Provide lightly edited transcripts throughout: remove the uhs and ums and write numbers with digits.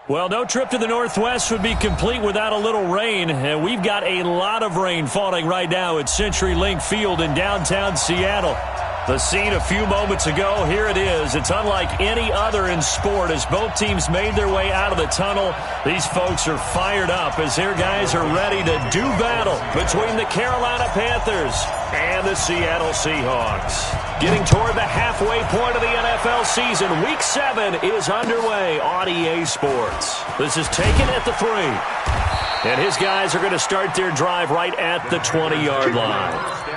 Well, no trip to the Northwest would be complete without a little rain, and we've got a lot of rain falling right now at CenturyLink Field in downtown Seattle. The scene a few moments ago, here it is. It's unlike any other in sport as both teams made their way out of the tunnel. These folks are fired up as their guys are ready to do battle between the Carolina Panthers and the Seattle Seahawks. Getting toward the halfway point of the NFL season, Week 7 is underway on EA Sports. This is taken at the 3. And his guys are going to start their drive right at the 20-yard line.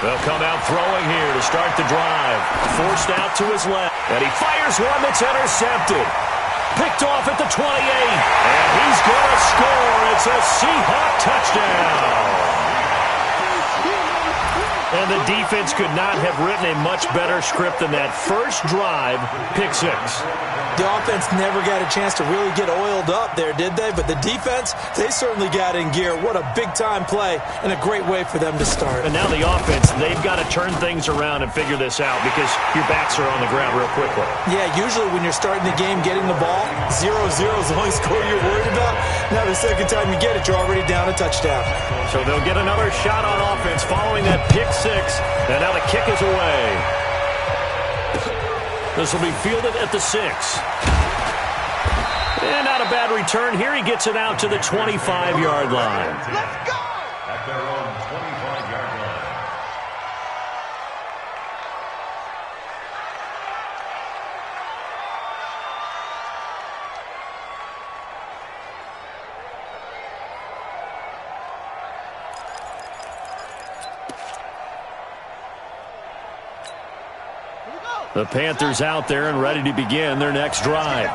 They'll come out throwing here to start the drive. Forced out to his left. And he fires one that's intercepted. Picked off at the 28. And he's going to score. It's a Seahawk touchdown. And the defense could not have written a much better script than that. First drive, pick 6. The offense never got a chance to really get oiled up there, did they? But the defense, they certainly got in gear. What a big-time play and a great way for them to start. And now the offense, they've got to turn things around and figure this out because your backs are on the ground real quickly. Yeah, usually when you're starting the game, getting the ball, 0-0 is the only score you're worried about. Now the second time you get it, you're already down a touchdown. So they'll get another shot on offense following that pick 6. And now the kick is away. This will be fielded at the 6. And not a bad return. Here he gets it out to the 25-yard line. Let's go! At their own 25-yard The Panthers out there and ready to begin their next drive.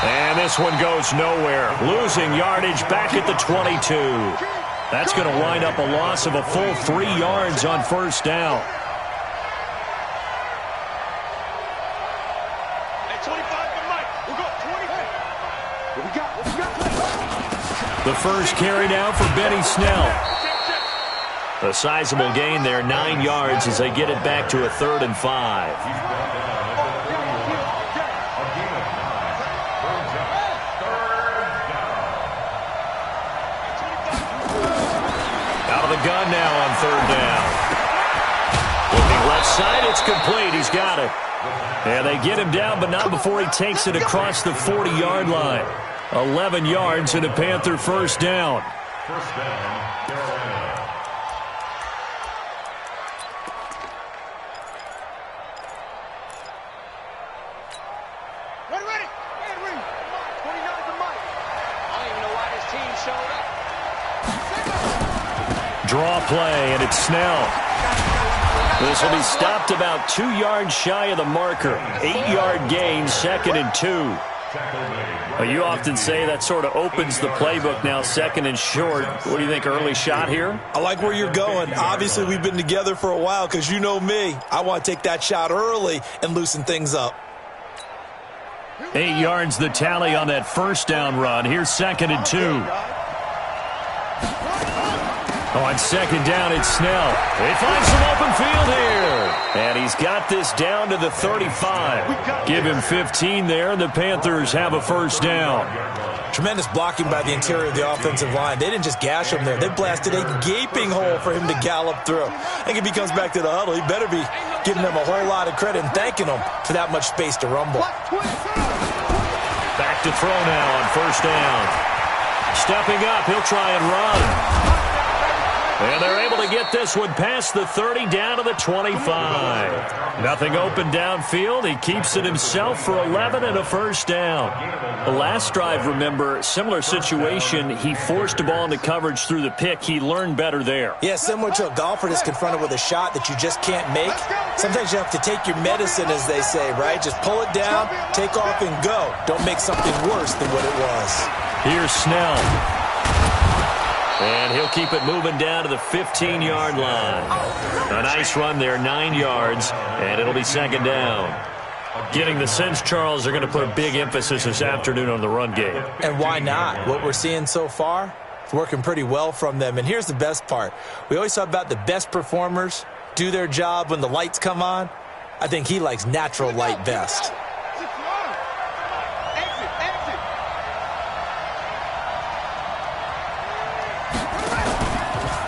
And this one goes nowhere. Losing yardage back at the 22. That's going to wind up a loss of a full 3 yards on first down. The first carry down for Benny Snell. A sizable gain there, 9 yards as they get it back to a 3rd and 5. Out of the gun now on 3rd down. Looking left side, it's complete. He's got it. And they get him down, but not before he takes it across the 40-yard line. 11 yards and a Panther first down. First down, Carolina. Ready. And read. 29 to Mike. I don't even know why this team showed up. Draw play, and it's Snell. This will be stopped about 2 yards shy of the marker. 8-yard gain, 2nd and 2. Well, you often say that sort of opens the playbook now, 2nd and short. What do you think, early shot here? I like where you're going. Obviously, we've been together for a while because you know me. I want to take that shot early and loosen things up. 8 yards the tally on that first down run. Here's 2nd and 2. On 2nd down, it's Snell. They find some open field here. And he's got this down to the 35. Give him 15 there, and the Panthers have a first down. Tremendous blocking by the interior of the offensive line. They didn't just gash him there. They blasted a gaping hole for him to gallop through. I think if he comes back to the huddle, he better be giving them a whole lot of credit and thanking them for that much space to rumble. Back to throw now on first down. Stepping up, he'll try and run. And they're able to get this one past the 30 down to the 25. Nothing open downfield. He keeps it himself for 11 and a first down. The last drive, remember, similar situation. He forced a ball into coverage through the pick. He learned better there. Yeah, similar to a golfer that's confronted with a shot that you just can't make. Sometimes you have to take your medicine, as they say, right? Just pull it down, take off, and go. Don't make something worse than what it was. Here's Snell. And he'll keep it moving down to the 15-yard line. A nice run there, 9 yards, and it'll be second down. Getting the sense, Charles, they're going to put a big emphasis this afternoon on the run game. And why not? What we're seeing so far, it's working pretty well from them. And here's the best part. We always talk about the best performers do their job when the lights come on. I think he likes natural light best.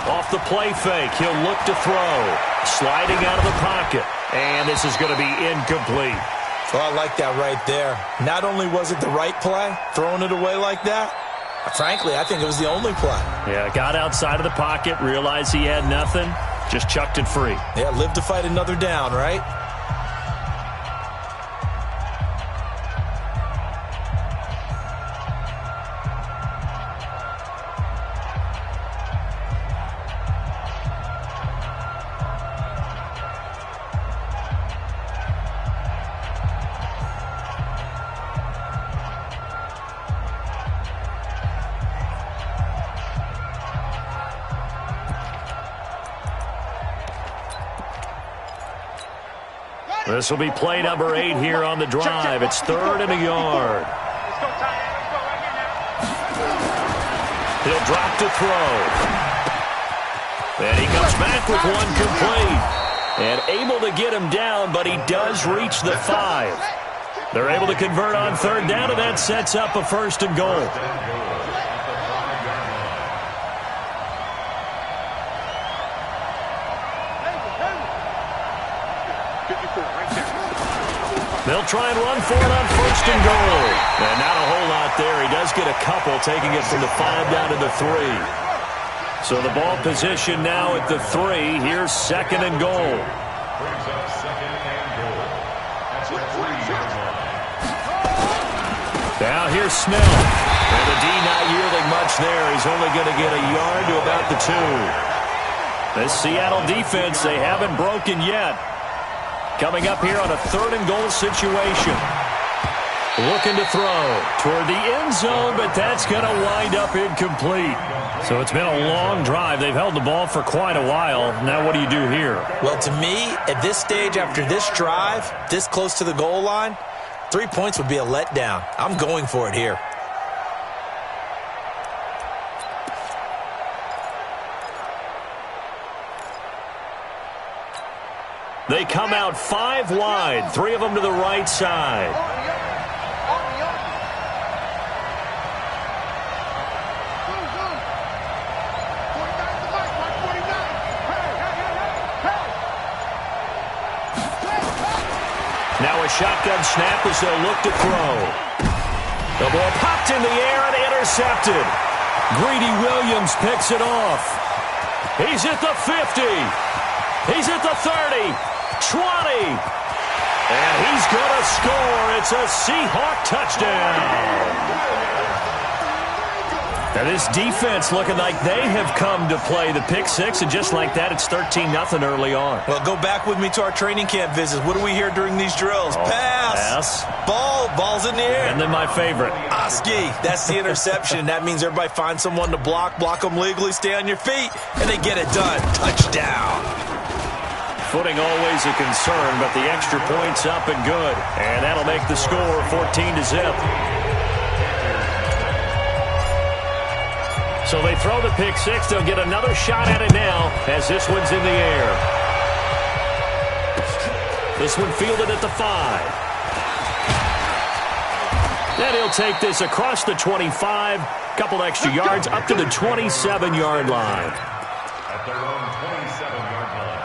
Off the play fake, he'll look to throw. Sliding out of the pocket. And this is going to be incomplete. Well, I like that right there. Not only was it the right play, throwing it away like that, frankly, I think it was the only play. Yeah, got outside of the pocket, realized he had nothing, just chucked it free. Yeah, live to fight another down, right? This will be play number 8 here on the drive. It's 3rd and a yard. He'll drop to throw. And he comes back with one complete. And able to get him down, but he does reach the 5. They're able to convert on 3rd down, and that sets up a 1st and goal. They'll try and run for it on 1st and goal. And not a whole lot there. He does get a couple, taking it from the 5 down to the 3. So the ball position now at the 3. Here's 2nd and goal. Brings up 2nd and goal. That's a 3-yard line. Now here's Snell. And the D not yielding much there. He's only going to get a yard to about the 2. This Seattle defense, they haven't broken yet. Coming up here on a 3rd and goal situation. Looking to throw toward the end zone, but that's going to wind up incomplete. So it's been a long drive. They've held the ball for quite a while. Now what do you do here? Well, to me, at this stage, after this drive, this close to the goal line, 3 points would be a letdown. I'm going for it here. They come out 5 wide, 3 of them to the right side. Now a shotgun snap as they'll look to throw. The ball popped in the air and intercepted. Greedy Williams picks it off. He's at the 50. He's at the 30. 20. And he's going to score. It's a Seahawk touchdown. Now this defense looking like they have come to play the pick 6, and just like that, it's 13-0 early on. Well, go back with me to our training camp visits. What do we hear during these drills? Pass. Ball's in the air. And then my favorite. Oski. That's the interception. That means everybody finds someone to block them legally, stay on your feet, and they get it done. Touchdown. Footing always a concern, but the extra point's up and good. And that'll make the score 14-0. So they throw the pick 6. They'll get another shot at it now as this one's in the air. This one fielded at the 5. Then he'll take this across the 25. Couple extra yards up to the 27-yard line. At their own 27-yard line.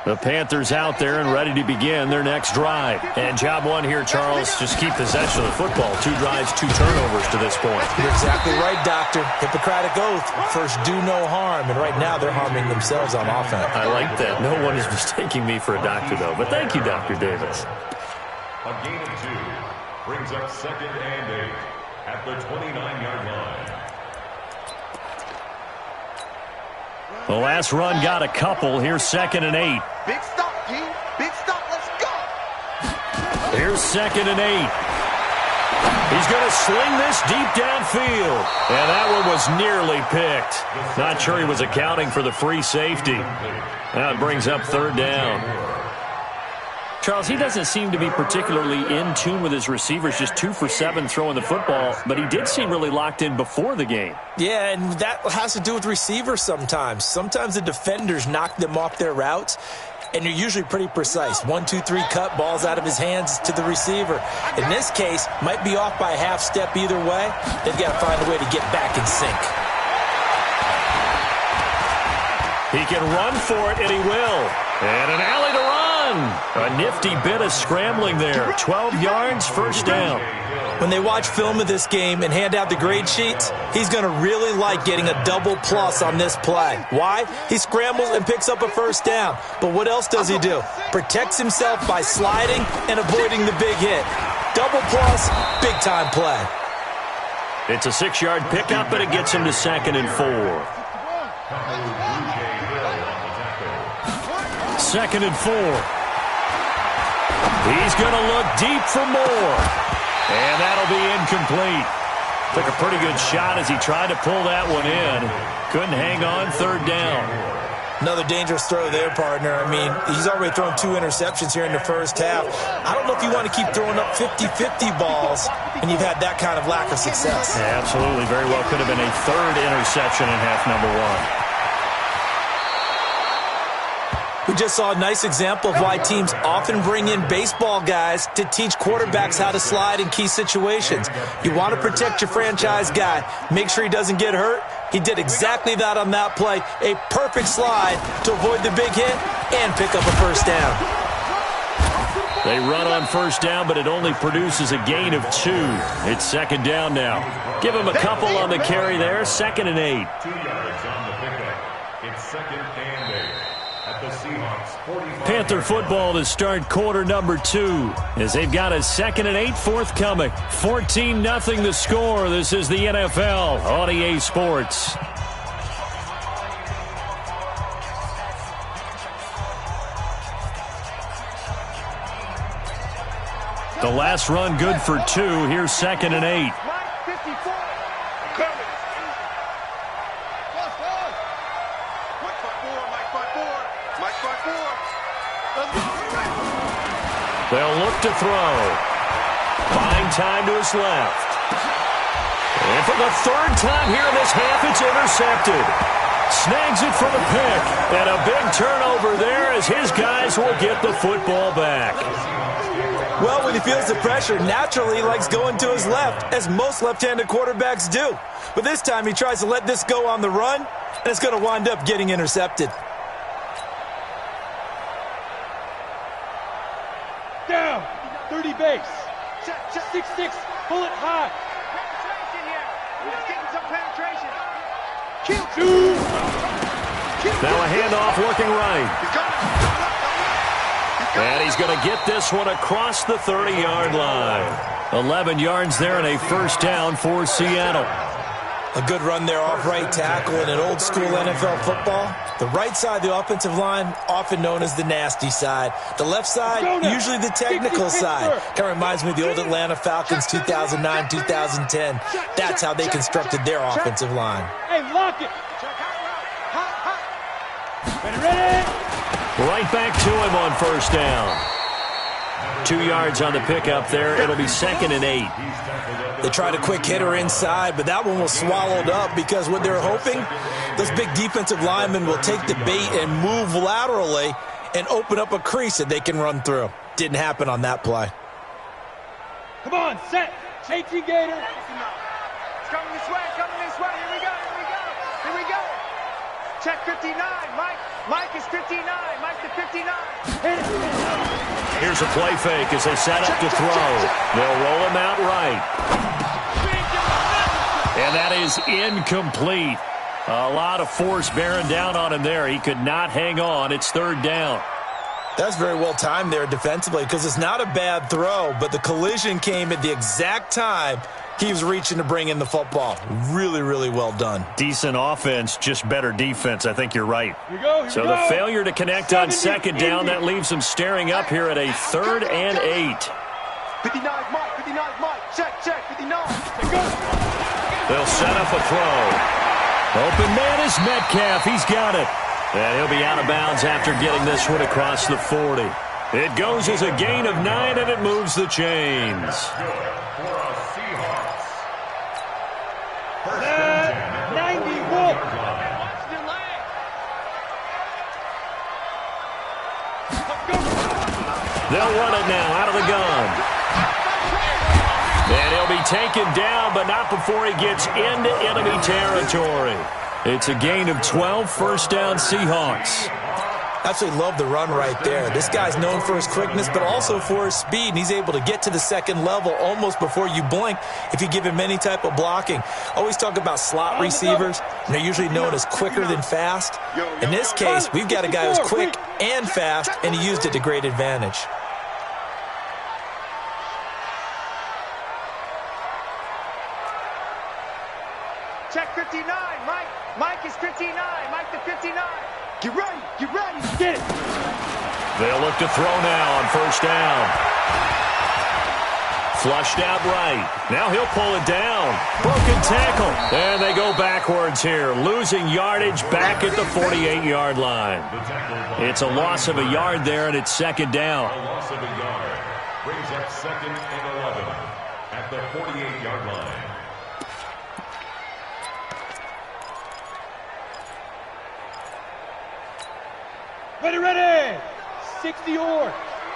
The Panthers out there and ready to begin their next drive. And job one here, Charles, just keep possession of the football. 2 drives, 2 turnovers to this point. You're exactly right, Doctor. Hippocratic oath. First, do no harm. And right now, they're harming themselves on offense. I like that. No one is mistaking me for a doctor, though. But thank you, Dr. Davis. A gain of 2 brings up 2nd and 8 at the 29-yard line. The last run got a couple. Here's 2nd and 8. Big stop, team. Big stop. Let's go. Here's 2nd and 8. He's going to sling this deep downfield. And that one was nearly picked. Not sure he was accounting for the free safety. Now it brings up 3rd down. Charles, he doesn't seem to be particularly in tune with his receivers, just 2 for 7 throwing the football, but he did seem really locked in before the game. Yeah, and that has to do with receivers sometimes. Sometimes the defenders knock them off their routes, and you're usually pretty precise. 1, 2, 3 cut, balls out of his hands to the receiver. In this case, might be off by a half step either way. They've got to find a way to get back in sync. He can run for it, and he will. And an alley to run. A nifty bit of scrambling there. 12 yards, 1st down. When they watch film of this game and hand out the grade sheets, he's going to really like getting a double plus on this play. Why? He scrambles and picks up a 1st down. But what else does he do? Protects himself by sliding and avoiding the big hit. Double plus, big-time play. It's a 6-yard pickup, but it gets him to 2nd and 4. 2nd and 4. He's going to look deep for more. And that'll be incomplete. Took a pretty good shot as he tried to pull that one in. Couldn't hang on, 3rd down. Another dangerous throw there, partner. I mean, he's already thrown 2 interceptions here in the first half. I don't know if you want to keep throwing up 50-50 balls when you've had that kind of lack of success. Yeah, absolutely. Very well could have been a 3rd interception in half number 1. We just saw a nice example of why teams often bring in baseball guys to teach quarterbacks how to slide in key situations. You want to protect your franchise guy. Make sure he doesn't get hurt. He did exactly that on that play. A perfect slide to avoid the big hit and pick up a 1st down. They run on 1st down, but it only produces a gain of 2. It's 2nd down now. Give him a couple on the carry there. 2nd and 8. 2 yards on the pickup. It's 2nd and 8. At the Seahawks 45. Panther football to start quarter number 2 as they've got a 2nd and 8 forthcoming. 14-0 the score. This is the NFL on EA Sports. The last run good for 2. Here's 2nd and 8. They'll look to throw. Buying time to his left. And for the 3rd time here in this half, it's intercepted. Snags it for the pick. And a big turnover there as his guys will get the football back. Well, when he feels the pressure, naturally he likes going to his left, as most left-handed quarterbacks do. But this time he tries to let this go on the run, and it's going to wind up getting intercepted. Down, 30 base. 6-6, pull it high. Penetration here. He's getting some penetration. Now a handoff looking right. And he's going to get this one across the 30-yard line. 11 yards there and a 1st down for Seattle. A good run there off right tackle in an old-school NFL football. The right side of the offensive line, often known as the nasty side. The left side, usually the technical side. Kind of reminds me of the old Atlanta Falcons 2009, 2010. That's how they constructed their offensive line. Hey, lock it. Ready? Right back to him on 1st down. 2 yards on the pickup there. It'll be 2nd and 8. They tried a quick hitter inside, but that one was swallowed up because what they're hoping, those big defensive linemen will take the bait and move laterally and open up a crease that they can run through. Didn't happen on that play. Come on, set. Changing Gator. It's coming this way, coming this way. Here we go, here we go, here we go. Check 59. Mike is 59. Mike to 59. Here's a play fake as they set up to throw. They'll roll him out right. And that is incomplete. A lot of force bearing down on him there. He could not hang on. It's third down. That's very well timed there defensively because it's not a bad throw, but the collision came at the exact time he was reaching to bring in the football. Really, really well done. Decent offense, just better defense. I think you're right. So the failure to connect on second down, that leaves them staring up here at a 3rd and 8. 59 Mike. 59 Mike. Check. 59. They'll set up a throw. Open man is Metcalf. He's got it. And he'll be out of bounds after getting this one across the 40. It goes as a gain of 9, and it moves the chains. 91. They'll run it now out of the gun. And he'll be taken down, but not before he gets into enemy territory. It's a gain of 12, first down Seahawks. Absolutely love the run right there. This guy's known for his quickness, but also for his speed, and he's able to get to the second level almost before you blink if you give him any type of blocking. Always talk about slot receivers, and they're usually known as quicker than fast. In this case, we've got a guy who's quick and fast, and he used it to great advantage. Check 59. Mike is 59. Mike to 59. Get ready. Get it. They'll look to throw now on first down. Flushed out right. Now he'll pull it down. Broken tackle. And they go backwards here, losing yardage back at the 48-yard line. It's a loss of a yard there, and it's second down. A loss of a yard brings up 2nd and 11 at the 48-yard line. Ready. 60 HOR.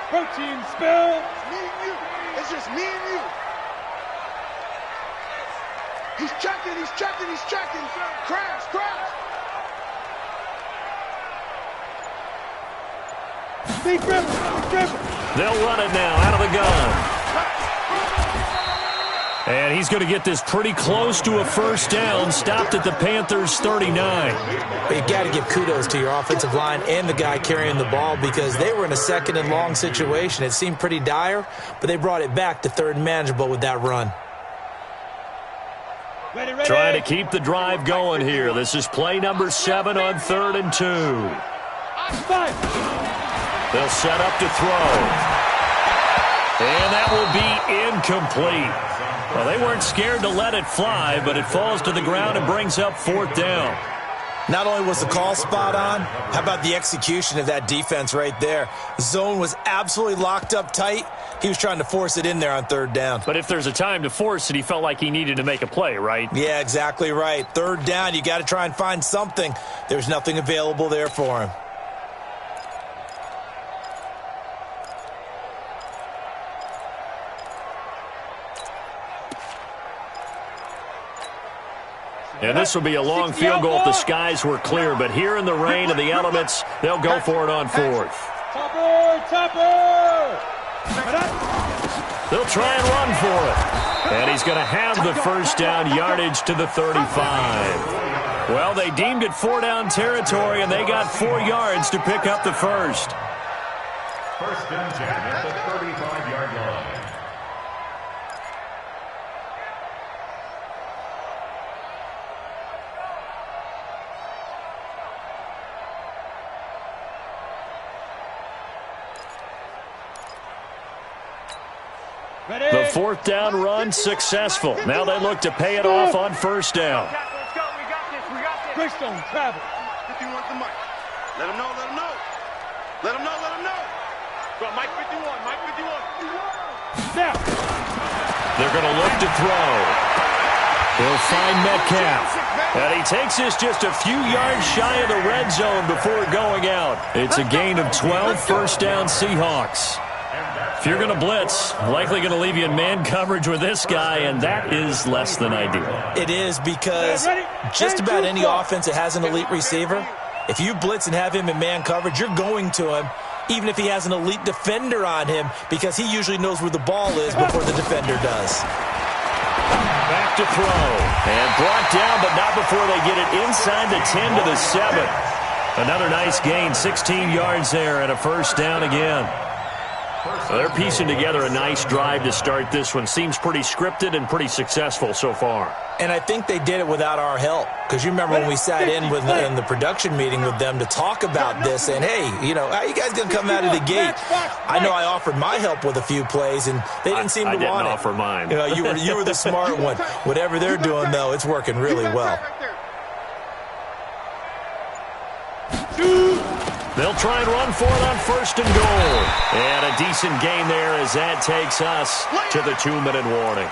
Protein spell. It's me and you. It's just me and you. He's checking. Crash. Big grip. They'll run it now out of the gun. And he's going to get this pretty close to a first down, stopped at the Panthers' 39. But you've got to give kudos to your offensive line and the guy carrying the ball because they were in a 2nd and long situation. It seemed pretty dire, but they brought it back to 3rd and manageable with that run. Ready. Trying to keep the drive going here. This is play number 7 on 3rd and 2. They'll set up to throw. And that will be incomplete. Well, they weren't scared to let it fly, but it falls to the ground and brings up 4th down. Not only was the call spot on, how about the execution of that defense right there? The zone was absolutely locked up tight. He was trying to force it in there on 3rd down. But if there's a time to force it, he felt like he needed to make a play, right? Yeah, exactly right. 3rd down, you got to try and find something. There's nothing available there for him. And this will be a long field goal if the skies were clear, but here in the rain of the elements, they'll go for it on 4th. Topper! They'll try and run for it. And he's going to have the first down, yardage to the 35. Well, they deemed it 4 down territory, and they got 4 yards to pick up the first. First and 10 at the 35-yard line. The 4th down run successful. Now they look to pay it off on first down. Let's go. We got this. Greystone, travel. 51 to Mike. Let him know. Go, Mike 51. Now. They're going to look to throw. He'll find Metcalf. And he takes this just a few yards shy of the red zone before going out. It's a gain of 12, first down Seahawks. If you're going to blitz, likely going to leave you in man coverage with this guy, and that is less than ideal. It is, because just about any offense that has an elite receiver, if you blitz and have him in man coverage, you're going to him, even if he has an elite defender on him, because he usually knows where the ball is before the defender does. Back to throw. And brought down, but not before they get it inside the 10 to the 7. Another nice gain, 16 yards there, and a first down again. They're piecing together a nice drive to start this one. Seems pretty scripted and pretty successful so far. And I think they did it without our help. Because you remember when we sat in the production meeting with them to talk about this, and hey, you know, how are you guys going to come out of the gate? I know I offered my help with a few plays, and they didn't seem to want it. I didn't offer mine. You know, you were the smart one. Whatever they're doing, though, it's working really well. They'll try and run for it on first and goal. And a decent gain there as that takes us to the 2-minute warning.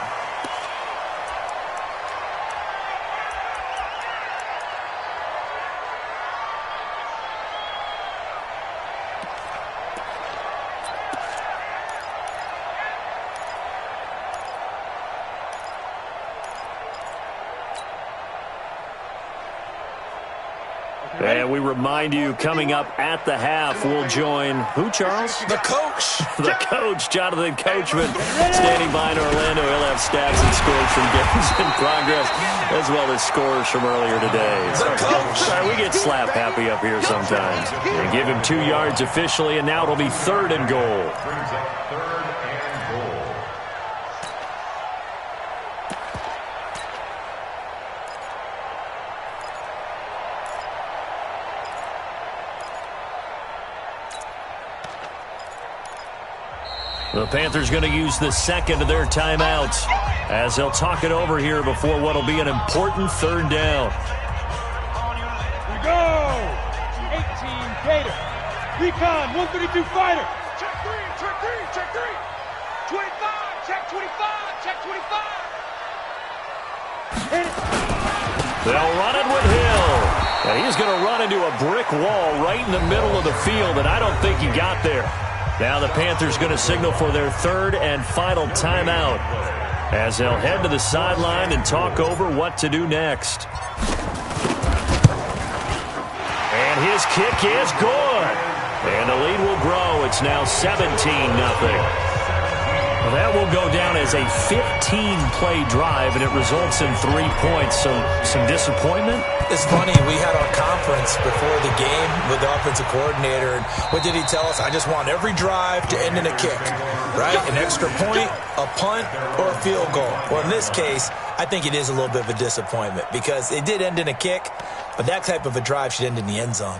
And we remind you, coming up at the half, we'll join who, Charles? The coach. The coach, Jonathan Coachman, standing by in Orlando. He'll have stats and scores from games in progress, as well as scores from earlier today. The coach. Sorry, we get slap happy up here sometimes. And give him 2 yards officially, and now it'll be 3rd and goal. The Panthers going to use the second of their timeouts as they'll talk it over here before what will be an important 3rd down. Here we go! 18 Gator. Recon, 132 fighter. Check three, check three, check three. 25, check 25, check 25. They'll run it with Hill. And he's going to run into a brick wall right in the middle of the field, and I don't think he got there. Now the Panthers going to signal for their 3rd and final timeout as they'll head to the sideline and talk over what to do next. And his kick is good. And the lead will grow. It's now 17-0. Well, that will go down as a 15-play drive, and it results in 3 points. So some disappointment? It's funny, we had our conference before the game with the offensive coordinator, and what did he tell us? I just want every drive to end in a kick, right? An extra point, a punt, or a field goal. Well, in this case, I think it is a little bit of a disappointment because it did end in a kick, but that type of a drive should end in the end zone.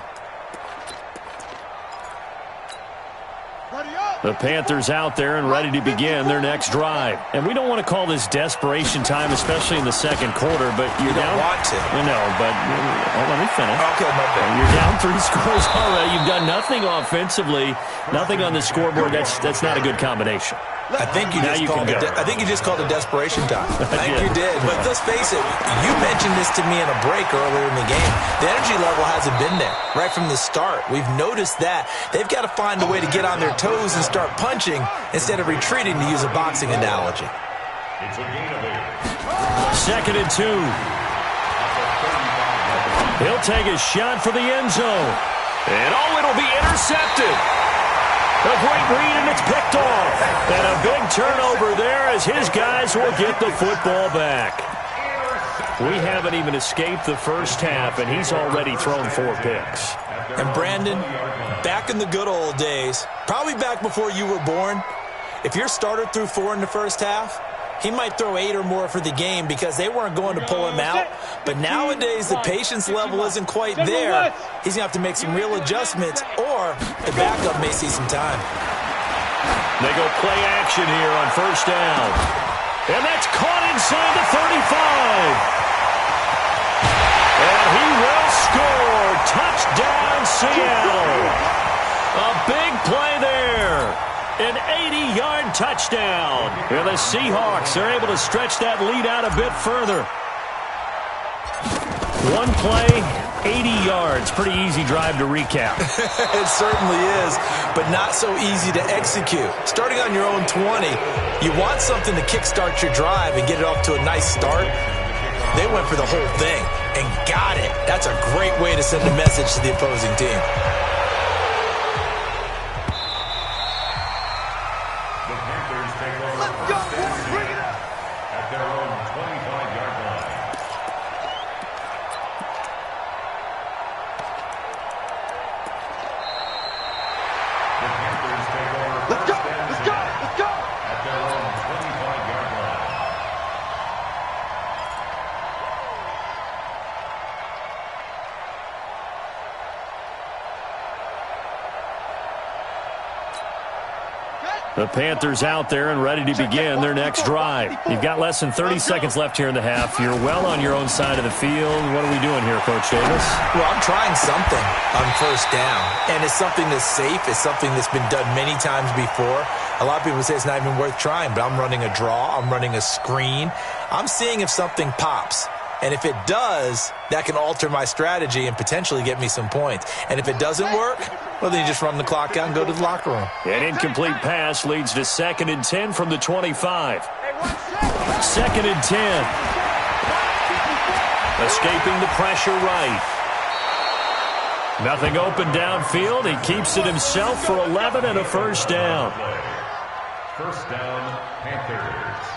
The Panthers out there and ready to begin their next drive. And we don't want to call this desperation time, especially in the second quarter, but you're down. You don't want to. No, but let me finish. Okay, my bad. You're down 3 scores already. You've done nothing offensively, nothing on the scoreboard. That's not a good combination. I think you just called it desperation time. I think you did. But let's face it, you mentioned this to me in a break earlier in the game. The energy level hasn't been there right from the start. We've noticed that. They've got to find a way to get on their toes and start punching instead of retreating, to use a boxing analogy. It's a gain of 8. 2nd and 2. He'll take a shot for the end zone. And it'll be intercepted. A great read, and it's picked off. And a big turnover there as his guys will get the football back. We haven't even escaped the first half, and he's already thrown 4 picks. And Brandon, back in the good old days, probably back before you were born, if your starter threw 4 in the first half, he might throw 8 or more for the game because they weren't going to pull him out. But nowadays, the patience level isn't quite there. He's going to have to make some real adjustments, or the backup may see some time. They go play action here on first down. And that's caught inside the 35. And he will score. Touchdown, Seattle. A big play there. An 80-yard touchdown. And the Seahawks are able to stretch that lead out a bit further. One play, 80 yards. Pretty easy drive to recap. It certainly is, but not so easy to execute. Starting on your own 20, you want something to kickstart your drive and get it off to a nice start. They went for the whole thing and got it. That's a great way to send a message to the opposing team. The Panthers take over. Let's go, boys, bring it up! At their own 25-yard line. The Panthers take over. Let's go, let's go, let's go! At their own 25-yard line. The Panthers out there and ready to begin their next drive. You've got less than 30 seconds left here in the half. You're well on your own side of the field. What are we doing here, Coach Davis? Well, I'm trying something on first down, and it's something that's safe. It's something that's been done many times before. A lot of people say it's not even worth trying, but I'm running a draw. I'm running a screen. I'm seeing if something pops. And if it does, that can alter my strategy and potentially get me some points. And if it doesn't work, well, then you just run the clock out and go to the locker room. An incomplete pass leads to 2nd and 10 from the 25. 2nd and 10. Escaping the pressure right. Nothing open downfield. He keeps it himself for 11 and a first down. First down, Panthers.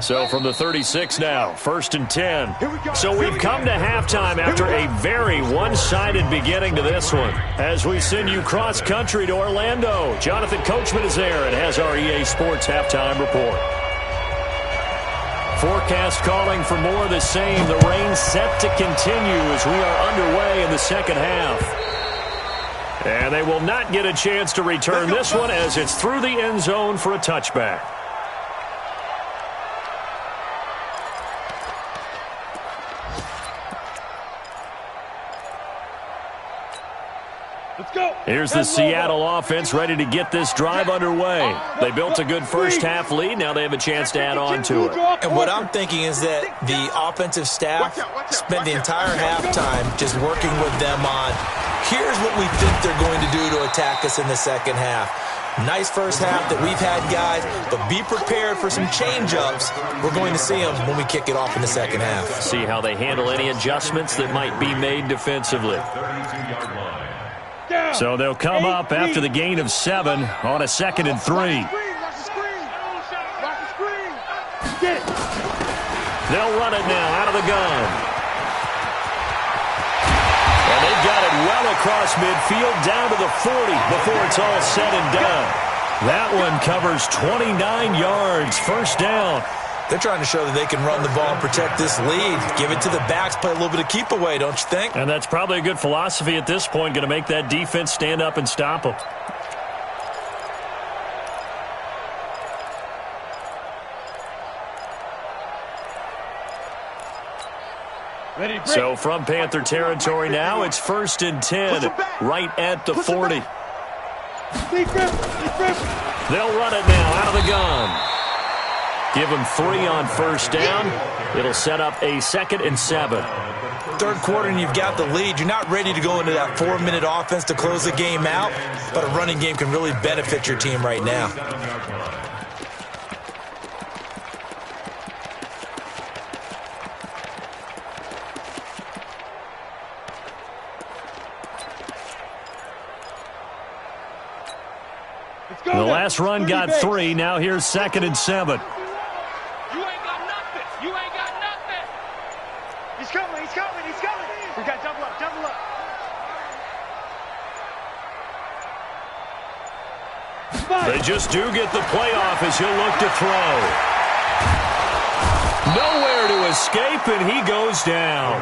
So from the 36 now, 1st and 10. So we've come to halftime after a very one-sided beginning to this one. As we send you cross-country to Orlando, Jonathan Coachman is there and has our EA Sports halftime report. Forecast calling for more of the same. The rain set to continue as we are underway in the second half. And they will not get a chance to return this one as it's through the end zone for a touchback. Here's the Seattle offense ready to get this drive underway. They built a good first half lead. Now they have a chance to add on to it. And what I'm thinking is that the offensive staff spent the entire halftime just working with them on, here's what we think they're going to do to attack us in the second half. Nice first half that we've had, guys, but be prepared for some change-ups. We're going to see them when we kick it off in the second half. See how they handle any adjustments that might be made defensively. 32-yard line. So they'll come up after the gain of 7 on a 2nd and 3. They'll run it now out of the gun. And they've got it well across midfield down to the 40 before it's all said and done. That one covers 29 yards, first down. They're trying to show that they can run the ball and protect this lead. Give it to the backs, play a little bit of keep away, don't you think? And that's probably a good philosophy at this point, going to make that defense stand up and stop them. So from Panther territory now, it's 1st and 10, right at the 40. They'll run it now out of the gun. Give them 3 on first down. It'll set up a 2nd and 7. Third quarter and you've got the lead. You're not ready to go into that 4-minute offense to close the game out, but a running game can really benefit your team right now. The last run got 3. Now here's 2nd and 7. You ain't got nothing. You ain't got nothing. He's coming, he's coming, he's coming. We got double up, double up. They just do get the playoff as he'll look to throw. Nowhere to escape, and he goes down.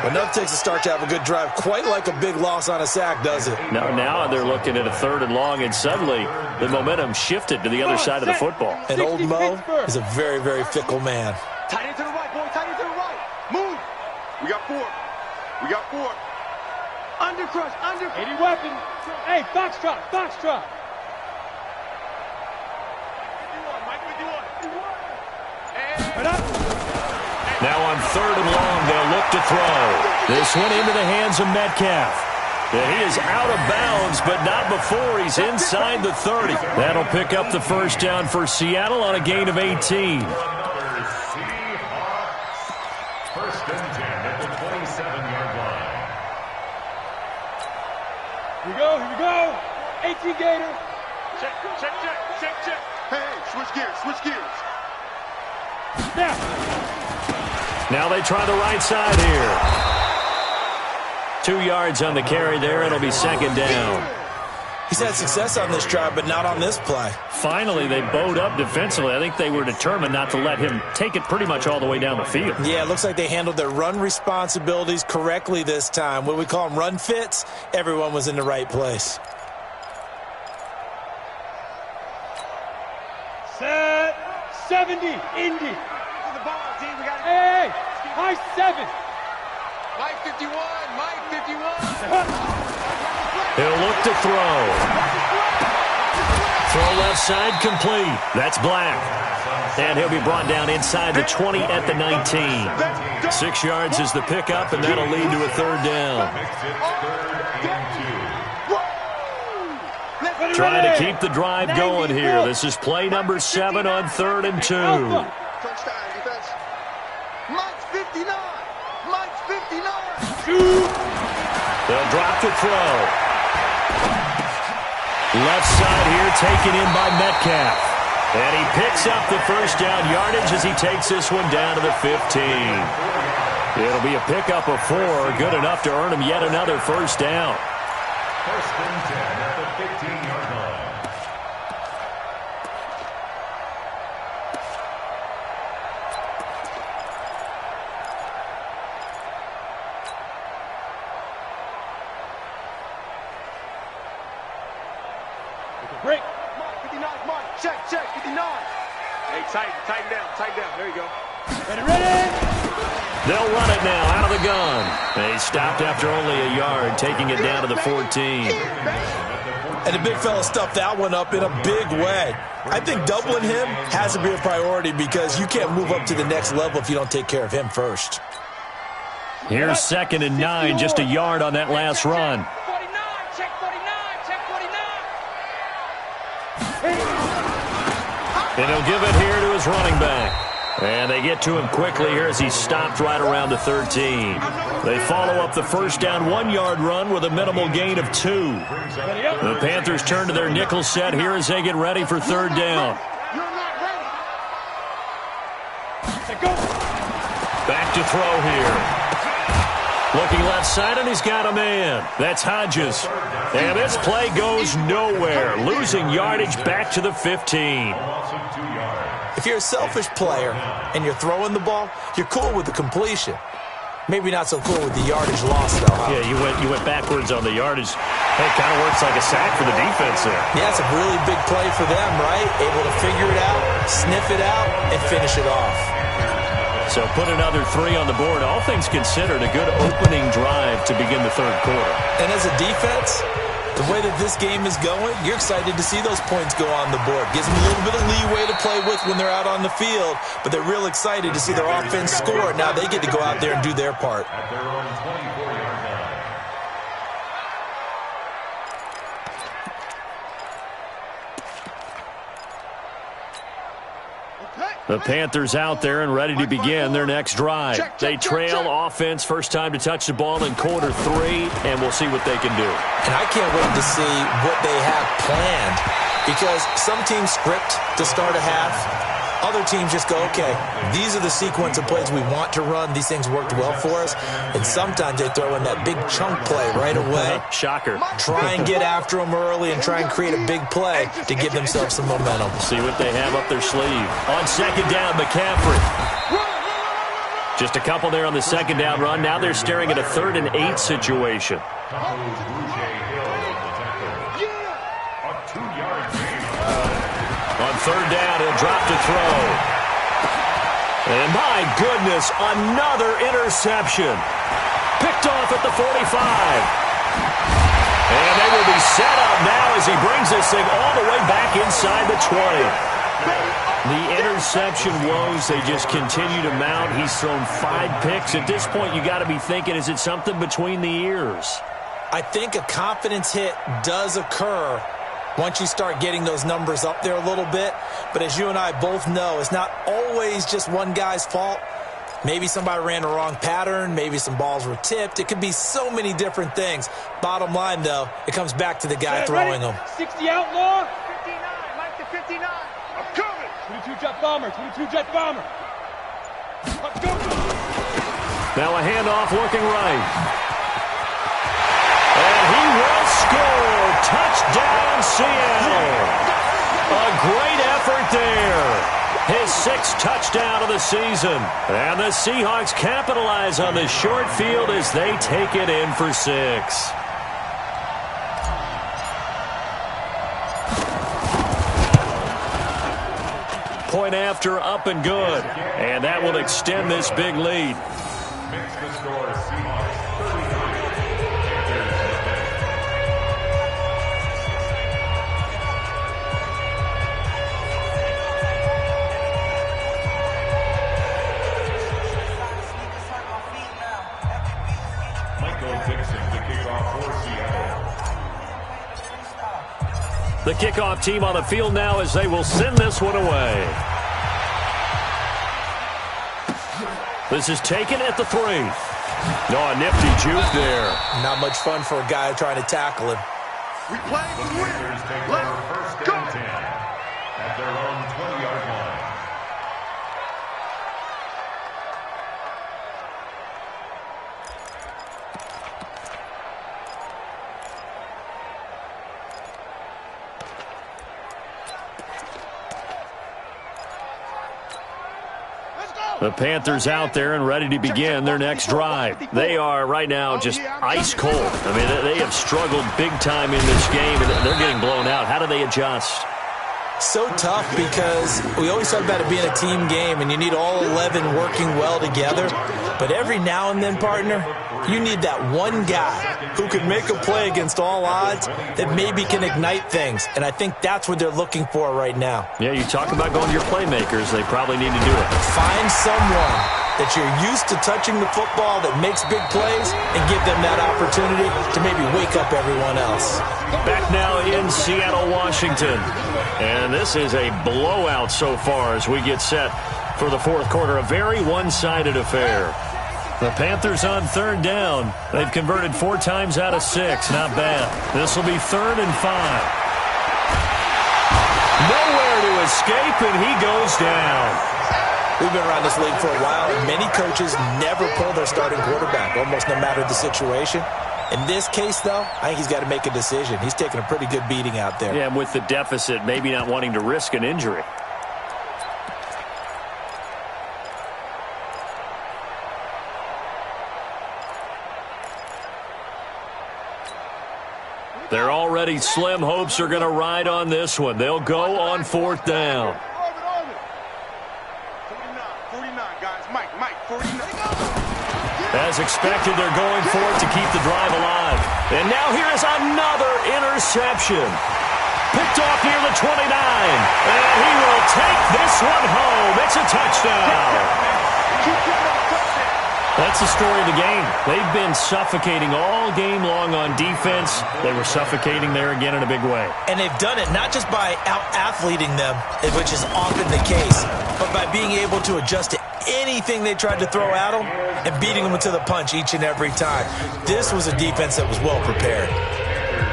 Enough takes a start to have a good drive. Quite like a big loss on a sack, does it? Now they're looking at a 3rd and long, and suddenly the momentum shifted to the other side of the football. And old Mo is a very, very fickle man. Tight end to the right, boy, tight end to the right. Move. We got 4. We got 4. Undercrush, under. 80 weapon. Hey, Foxtrot, Foxtrot. Now on 3rd and long, they'll look to throw. This one into the hands of Metcalf. And he is out of bounds, but not before he's inside the 30. That'll pick up the first down for Seattle on a gain of 18. First and 10 at the 27-yard line. Here we go. 18 Gator. Check. Hey, switch gears. Now they try the right side here. 2 yards on the carry there. It'll be second down. He's had success on this drive, but not on this play. Finally, they bowed up defensively. I think they were determined not to let him take it pretty much all the way down the field. Yeah, it looks like they handled their run responsibilities correctly this time. What we call them run fits, everyone was in the right place. Set. 70. Indy. The ball, D. We got it. Hey. High 7. Mike 51. He'll look to throw. Throw left side complete. That's Black. And he'll be brought down inside the 20 at the 19. 6 yards is the pickup, and that'll lead to a third down. Trying to keep the drive going here. This is play number 7 on 3rd and 2. Touchdown defense. Mike's 59. They'll drop to throw. Left side here taken in by Metcalf. And he picks up the first down yardage as he takes this one down to the 15. It'll be a pickup of 4, good enough to earn him yet another first down. First and 10 at the 15-yard line. Break. Mike, 59, Mike. Check, 59. Hey, tighten down. There you go. Ready. They'll run it now out of the gun. They stopped after only a yard, taking it down to the 14. And the big fella stuffed that one up in a big way. I think doubling him has to be a priority because you can't move up to the next level if you don't take care of him first. Here's 2nd and 9, just a yard on that last run. 49. Check 49. And he'll give it here to his running back. And they get to him quickly here as he stopped right around the 13. They follow up the first down 1-yard run with a minimal gain of 2. The Panthers turn to their nickel set here as they get ready for 3rd down. Back to throw here. Looking left side, and he's got a man. That's Hodges. And this play goes nowhere. Losing yardage back to the 15. If you're a selfish player and you're throwing the ball, you're cool with the completion. Maybe not so cool with the yardage loss, though. Huh? Yeah, you went backwards on the yardage. Hey, kind of works like a sack for the defense there. Yeah, it's a really big play for them, right? Able to figure it out, sniff it out, and finish it off. So put another 3 on the board. All things considered, a good opening drive to begin the 3rd quarter. And as a defense, the way that this game is going, you're excited to see those points go on the board. Gives them a little bit of leeway to play with when they're out on the field, but they're real excited to see their offense score. Now they get to go out there and do their part. At their own 24-yard line. The Panthers out there and ready to begin their next drive. They trail offense, first time to touch the ball in quarter 3, and we'll see what they can do. And I can't wait to see what they have planned because some teams script to start a half. Other teams just go, okay, these are the sequence of plays we want to run. These things worked well for us. And sometimes they throw in that big chunk play right away. Shocker. Try and get after them early and try and create a big play to give themselves some momentum. See what they have up their sleeve. On 2nd down, McCaffrey. Just a couple there on the 2nd down run. Now they're staring at a 3rd and 8 situation. On 3rd down, he'll drop to throw. And my goodness, another interception. Picked off at the 45. And they will be set up now as he brings this thing all the way back inside the 20. The interception woes, they just continue to mount. He's thrown 5 picks. At this point, you got to be thinking, is it something between the ears? I think a confidence hit does occur once you start getting those numbers up there a little bit. But as you and I both know, it's not always just one guy's fault. Maybe somebody ran the wrong pattern. Maybe some balls were tipped. It could be so many different things. Bottom line, though, it comes back to the guy throwing them. 60 outlaw. 59, Mike to 59. I'm coming. 22 jet bomber, 22 jet bomber. Let's go. Now a handoff looking right. And he will score. Touchdown, Seattle. A great effort there. His 6th touchdown of the season. And the Seahawks capitalize on the short field as they take it in for 6. Point after, up and good. And that will extend this big lead. Makes the score Seahawks 39. The kickoff team on the field now as they will send this one away. This is taken at the 3. No, a nifty juke there. Not much fun for a guy trying to tackle him. We play to win. Take over first and 10 at their own 20-yard line. The Panthers out there and ready to begin their next drive. They are right now just ice cold. I mean, they have struggled big time in this game, and they're getting blown out. How do they adjust? So tough because we always talk about it being a team game, and you need all 11 working well together. But every now and then, partner, you need that one guy who can make a play against all odds that maybe can ignite things. And I think that's what they're looking for right now. Yeah, you talk about going to your playmakers. They probably need to do it. Find someone that you're used to touching the football that makes big plays and give them that opportunity to maybe wake up everyone else. Back now in Seattle, Washington. And this is a blowout so far as we get set for the 4th quarter. A very one-sided affair. The Panthers on 3rd down. They've converted 4 times out of 6. Not bad. This will be 3rd and 5. Nowhere to escape, and he goes down. We've been around this league for a while, and many coaches never pull their starting quarterback, almost no matter the situation. In this case, though, I think he's got to make a decision. He's taking a pretty good beating out there. Yeah, and with the deficit, maybe not wanting to risk an injury. They're already slim hopes are going to ride on this one. They'll go on 4th down. 49, guys. Mike, 49. As expected, they're going for it to keep the drive alive. And now here is another interception. Picked off near the 29. And he will take this one home. It's a touchdown. That's the story of the game. They've been suffocating all game long on defense. They were suffocating there again in a big way. And they've done it not just by out-athleting them, which is often the case, but by being able to adjust to anything they tried to throw at them and beating them to the punch each and every time. This was a defense that was well prepared.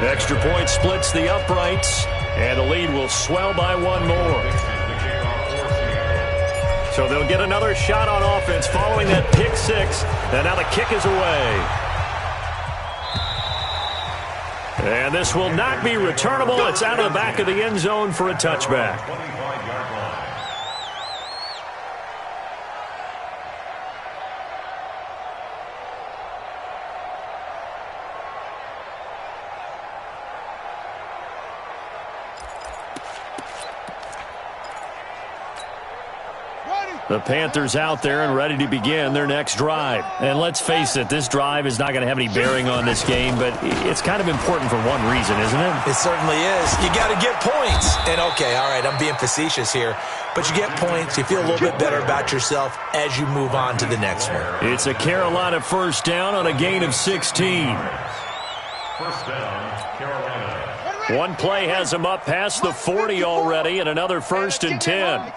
Extra point splits the uprights, and the lead will swell by 1 more. So they'll get another shot on offense following that pick 6. And now the kick is away. And this will not be returnable. It's out of the back of the end zone for a touchback. Ready? The Panthers out there and ready to begin their next drive. And let's face it, this drive is not going to have any bearing on this game, but it's kind of important for one reason, isn't it? It certainly is. You got to get points. And, okay, all right, I'm being facetious here. But you get points, you feel a little bit better about yourself as you move on to the next one. It's a Carolina first down on a gain of 16. First down, Carolina. One play has them up past the 40 already, and another 1st and 10.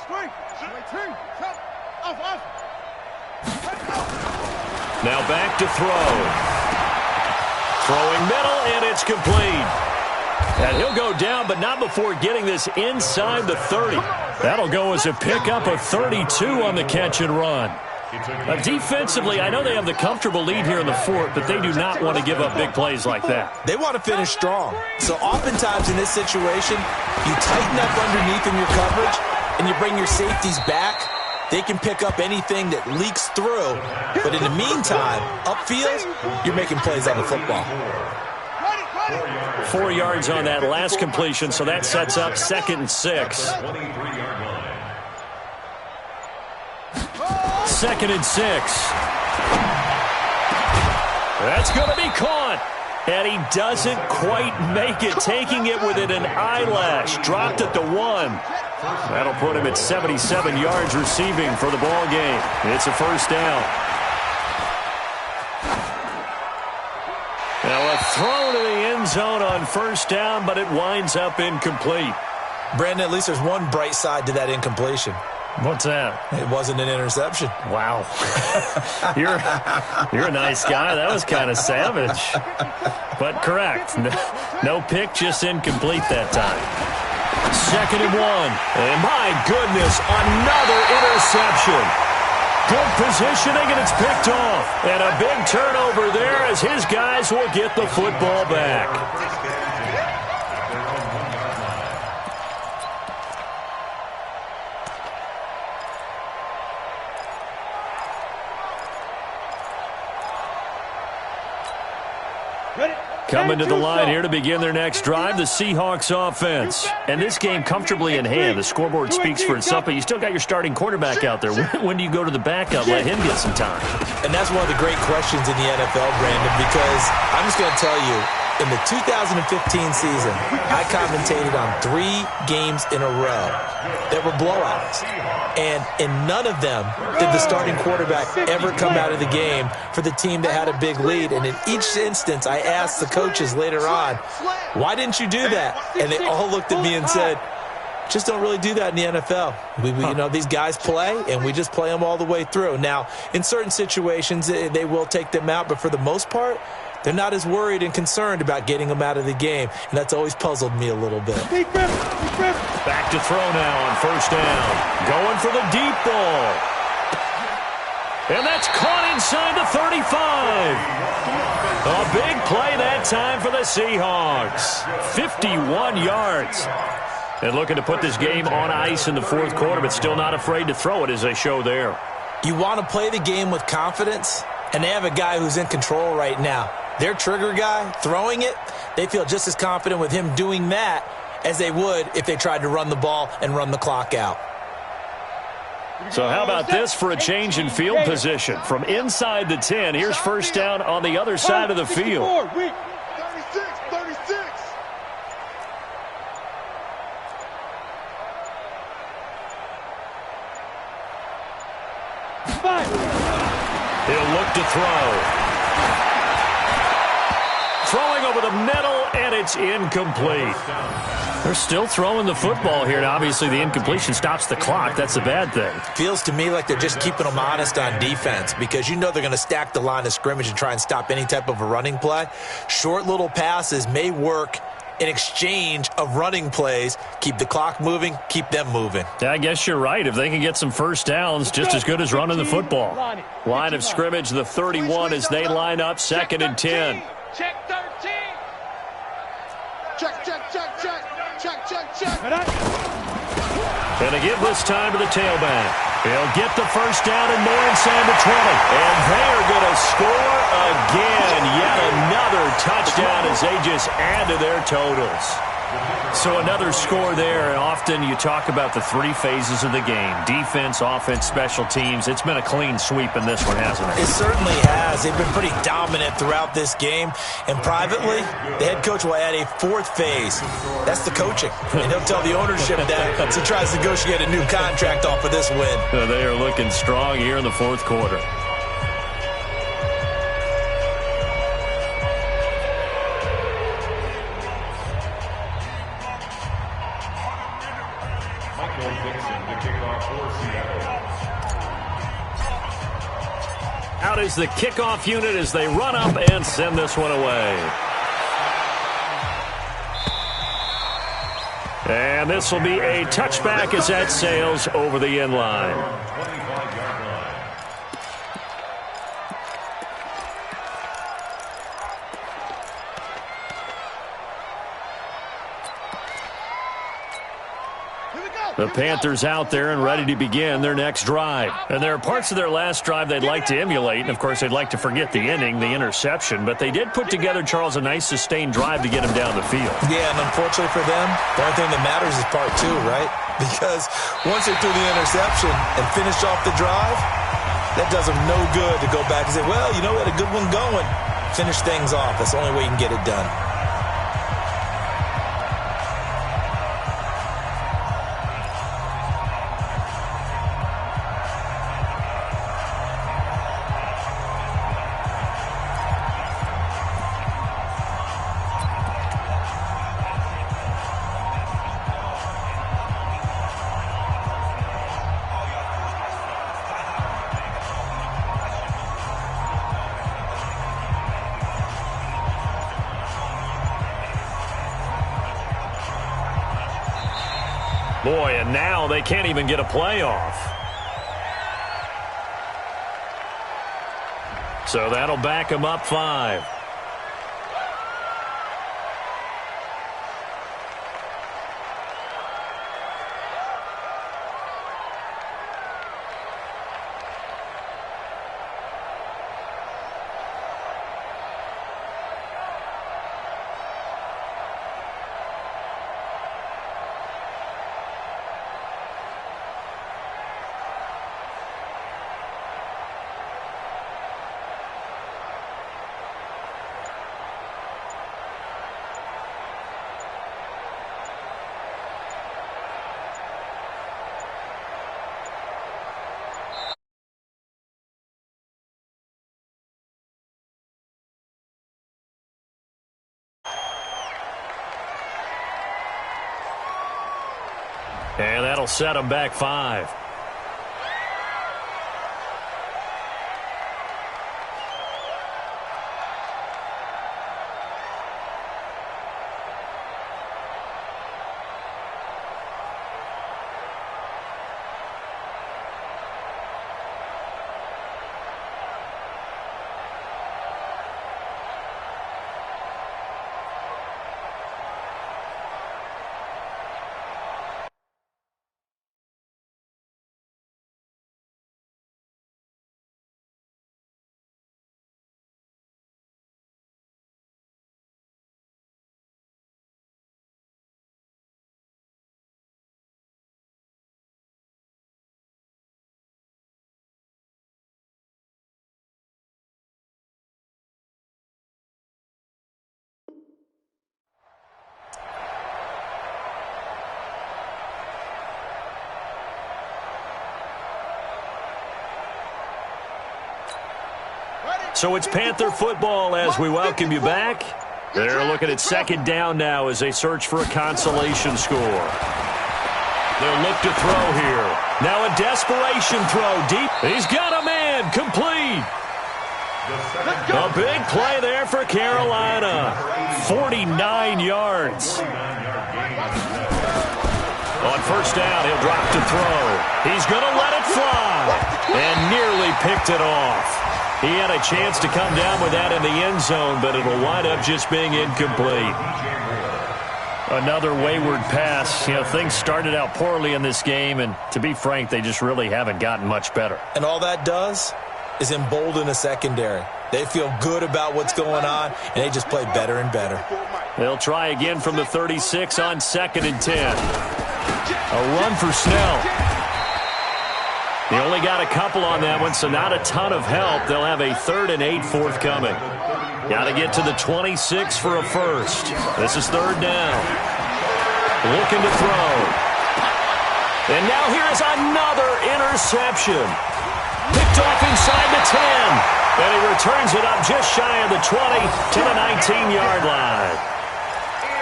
Now back to throw. Throwing middle, and it's complete. And he'll go down, but not before getting this inside the 30. That'll go as a pickup of 32 on the catch and run. Defensively, I know they have the comfortable lead here in the fourth, but they do not want to give up big plays like that. They want to finish strong. So oftentimes in this situation, you tighten up underneath in your coverage, and you bring your safeties back. They can pick up anything that leaks through. But in the meantime, upfield, you're making plays on the football. 4 yards on that last completion, so that sets up 2nd and 6. 23-yard line. 2nd and 6. That's going to be caught. And he doesn't quite make it, taking it within an eyelash. Dropped at the 1. That'll put him at 77 yards receiving for the ball game. It's a first down. Now a throw to the end zone on first down, but it winds up incomplete. Brandon, at least there's one bright side to that incompletion. What's that? It wasn't an interception. Wow. You're a nice guy. That was kind of savage. But correct. No pick, just incomplete that time. 2nd and 1. And my goodness, another interception. Good positioning, and it's picked off. And a big turnover there as his guys will get the football back. Coming to the line here to begin their next drive, the Seahawks offense. And this game comfortably in hand. The scoreboard speaks for itself, but you still got your starting quarterback out there. When do you go to the backup, let him get some time? And that's one of the great questions in the NFL, Brandon, because I'm just going to tell you, in the 2015 season, I commentated on 3 games in a row that were blowouts. And in none of them did the starting quarterback ever come out of the game for the team that had a big lead. And in each instance, I asked the coaches later on, why didn't you do that? And they all looked at me and said, just don't really do that in the NFL. You know, these guys play, and we just play them all the way through. Now, in certain situations, they will take them out, but for the most part, they're not as worried and concerned about getting them out of the game, and that's always puzzled me a little bit. Back to throw now on first down. Going for the deep ball. And that's caught inside the 35. A big play that time for the Seahawks. 51 yards. And looking to put this game on ice in the fourth quarter, but still not afraid to throw it as they show there. You want to play the game with confidence, and they have a guy who's in control right now. Their trigger guy, throwing it, they feel just as confident with him doing that as they would if they tried to run the ball and run the clock out. So how about this for a change in field position? From inside the 10, here's first down on the other side of the field. 36. He'll look to throw. Throwing over the middle, and it's incomplete. They're still throwing the football here, and obviously the incompletion stops the clock. That's a bad thing. Feels to me like they're just keeping them honest on defense because you know they're going to stack the line of scrimmage and try and stop any type of a running play. Short little passes may work in exchange of running plays. Keep the clock moving, keep them moving. I guess you're right. If they can get some first downs, just as good as running the football. Line of scrimmage, the 31 as they line up, 2nd and 10. Check 13. Check. And they give this time to the tailback. He'll get the first down and more inside the 20. And they are going to score again. Yet another touchdown as they just add to their totals. So another score there, and often you talk about the three phases of the game. Defense, offense, special teams. It's been a clean sweep in this one, hasn't it? It certainly has. They've been pretty dominant throughout this game. And privately, the head coach will add a fourth phase. That's the coaching. And he'll tell the ownership that as he tries to negotiate a new contract off of this win. They are looking strong here in the fourth quarter. Out is the kickoff unit as they run up and send this one away. And this will be a touchback as that sails over the end line. The Panthers out there and ready to begin their next drive. And there are parts of their last drive they'd like to emulate. And, of course, they'd like to forget the ending, the interception. But they did put together, Charles, a nice sustained drive to get him down the field. Yeah, and unfortunately for them, the only thing that matters is part two, right? Because once they threw the interception and finished off the drive, that does them no good to go back and say, well, you know, we had a good one going. Finish things off. That's the only way you can get it done. Boy, and now they can't even get a playoff. So that'll back them up 5. And that'll set them back 5. So it's Panther football as we welcome you back. They're looking at second down now as they search for a consolation score. They'll look to throw here. Now a desperation throw deep. He's got a man complete. A big play there for Carolina. 49 yards. On first down, he'll drop to throw. He's going to let it fly. And nearly picked it off. He had a chance to come down with that in the end zone, but it'll wind up just being incomplete. Another wayward pass. You know, things started out poorly in this game, and to be frank, they just really haven't gotten much better. And all that does is embolden a secondary. They feel good about what's going on, and they just play better and better. They'll try again from the 36 on 2nd and 10. A run for Snell. He only got a couple on that one, so not a ton of help. They'll have a 3rd and 8 forthcoming. Got to get to the 26 for a first. This is 3rd down. Looking to throw. And now here is another interception. Picked off inside the 10. And he returns it up just shy of the 20 to the 19-yard line.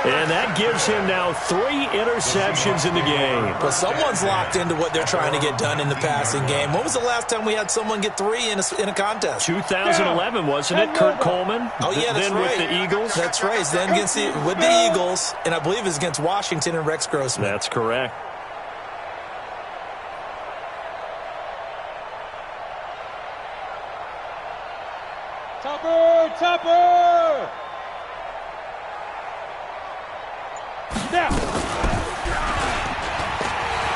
And that gives him now 3 interceptions in the game. Well, someone's locked into what they're trying to get done in the passing game. When was the last time we had someone get 3 in a contest? 2011, wasn't it? Kurt Coleman? Oh, yeah, that's then right. with the Eagles? That's right. Then with the Eagles, and I believe it was against Washington and Rex Grossman. That's correct. Topper! Now.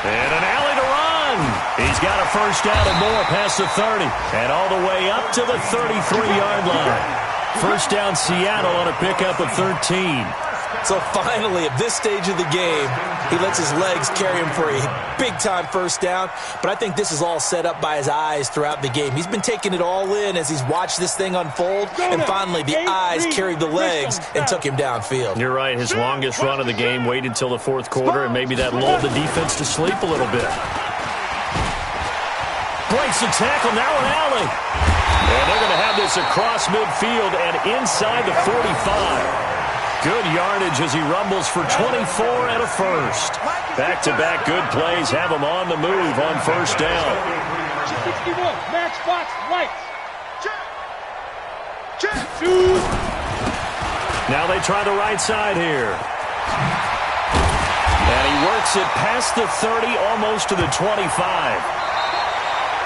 And an alley to run. He's got a first down and more past the 30. And all the way up to the 33-yard line. First down Seattle on a pickup of 13. So finally, at this stage of the game, he lets his legs carry him for a big-time first down. But I think this is all set up by his eyes throughout the game. He's been taking it all in as he's watched this thing unfold. And finally, the eyes carried the legs and took him downfield. You're right. His longest run of the game waited until the 4th quarter, and maybe that lulled the defense to sleep a little bit. Breaks the tackle, now an alley. And they're going to have this across midfield and inside the 45. Good yardage as he rumbles for 24 and a first. Back-to-back good plays have him on the move on first down. 61, match box, right. Now they try the right side here. And he works it past the 30, almost to the 25.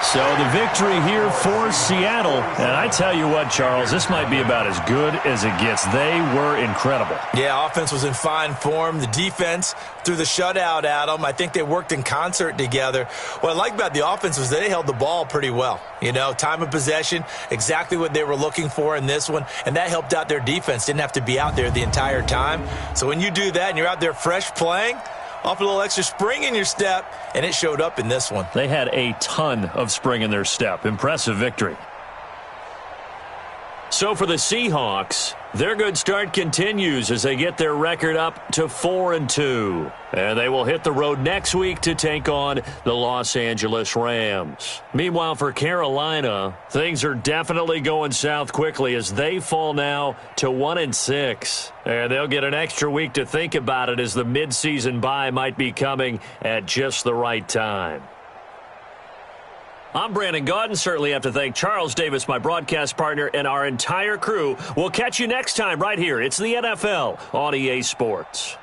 So the victory here for Seattle. And I tell you what, Charles, this might be about as good as it gets. They were incredible. Yeah, offense was in fine form. The defense threw the shutout at them. I think they worked in concert together. What I like about the offense was they held the ball pretty well. You know, time of possession, exactly what they were looking for in this one. And that helped out their defense. Didn't have to be out there the entire time. So when you do that and you're out there fresh playing, off a little extra spring in your step, and it showed up in this one. They had a ton of spring in their step. Impressive victory. So for the Seahawks, their good start continues as they get their record up to 4-2. And they will hit the road next week to take on the Los Angeles Rams. Meanwhile, for Carolina, things are definitely going south quickly as they fall now to 1-6. And they'll get an extra week to think about it as the midseason bye might be coming at just the right time. I'm Brandon Gaudin. Certainly have to thank Charles Davis, my broadcast partner, and our entire crew. We'll catch you next time right here. It's the NFL on EA Sports.